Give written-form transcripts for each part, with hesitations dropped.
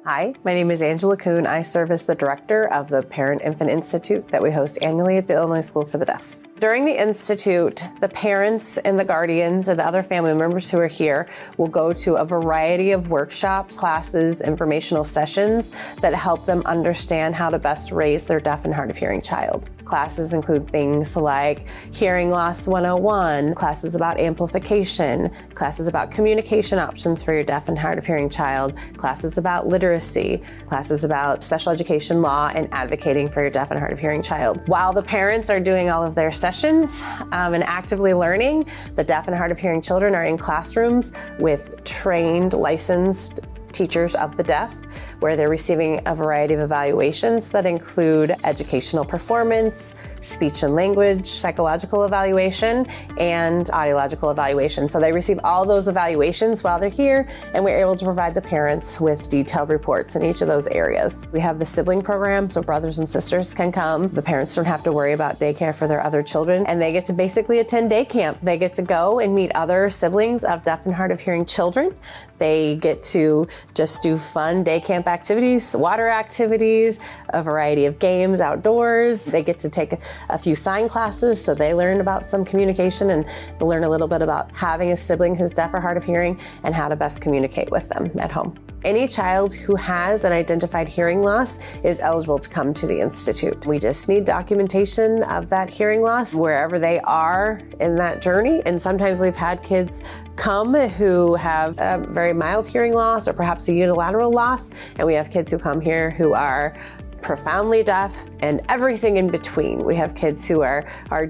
Hi, my name is Angela Kuhn. I serve as the director of the Parent-Infant Institute that we host annually at the Illinois School for the Deaf. During the Institute, the parents and the guardians and the other family members who are here will go to a variety of workshops, classes, informational sessions that help them understand how to best raise their deaf and hard of hearing child. Classes include things like Hearing Loss 101, classes about amplification, classes about communication options for your deaf and hard of hearing child, classes about literacy, classes about special education law and advocating for your deaf and hard of hearing child. While the parents are doing all of their sessions and actively learning, the deaf and hard of hearing children are in classrooms with trained, licensed teachers of the deaf, where they're receiving a variety of evaluations that include educational performance, speech and language, psychological evaluation, and audiological evaluation. So they receive all those evaluations while they're here, and we're able to provide the parents with detailed reports in each of those areas. We have the sibling program, so brothers and sisters can come. The parents don't have to worry about daycare for their other children, and they get to basically attend day camp. They get to go and meet other siblings of deaf and hard of hearing children. They get to just do fun day camp activities, water activities, a variety of games outdoors. They get to take a few sign classes, so they learn about some communication and learn a little bit about having a sibling who's deaf or hard of hearing and how to best communicate with them at home. Any child who has an identified hearing loss is eligible to come to the Institute. We just need documentation of that hearing loss wherever they are in that journey. And sometimes we've had kids come who have a very mild hearing loss or perhaps a unilateral loss. And we have kids who come here who are profoundly deaf and everything in between. We have kids who are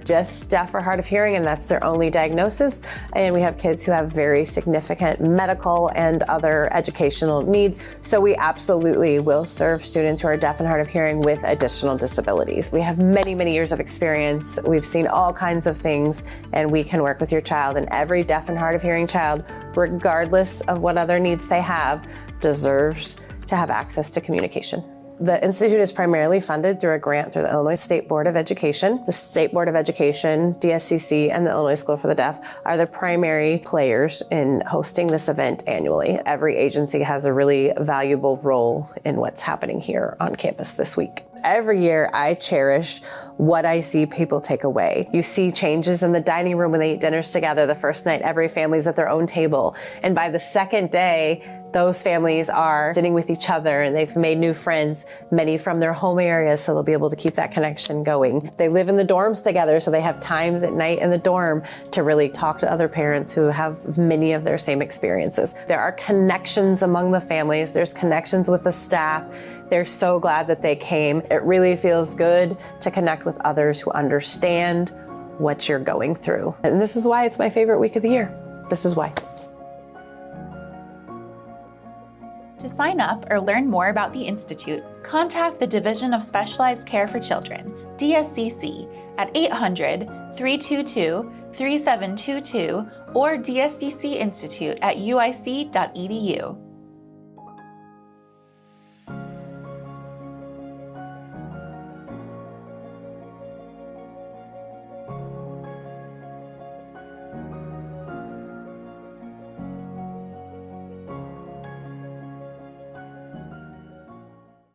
just deaf or hard of hearing and that's their only diagnosis. And we have kids who have very significant medical and other educational needs. So we absolutely will serve students who are deaf and hard of hearing with additional disabilities. We have many, many years of experience. We've seen all kinds of things and we can work with your child, and every deaf and hard of hearing child, regardless of what other needs they have, deserves to have access to communication. The Institute is primarily funded through a grant through the Illinois State Board of Education. The State Board of Education, DSCC, and the Illinois School for the Deaf are the primary players in hosting this event annually. Every agency has a really valuable role in what's happening here on campus this week. Every year, I cherish what I see people take away. You see changes in the dining room when they eat dinners together. The first night, every family's at their own table. And by the second day, those families are sitting with each other and they've made new friends, many from their home areas, so they'll be able to keep that connection going. They live in the dorms together, so they have times at night in the dorm to really talk to other parents who have many of their same experiences. There are connections among the families. There's connections with the staff. They're so glad that they came. It really feels good to connect with others who understand what you're going through. And this is why it's my favorite week of the year. This is why. To sign up or learn more about the Institute, contact the Division of Specialized Care for Children, DSCC, at 800-322-3722 or dsccinstitute@uic.edu.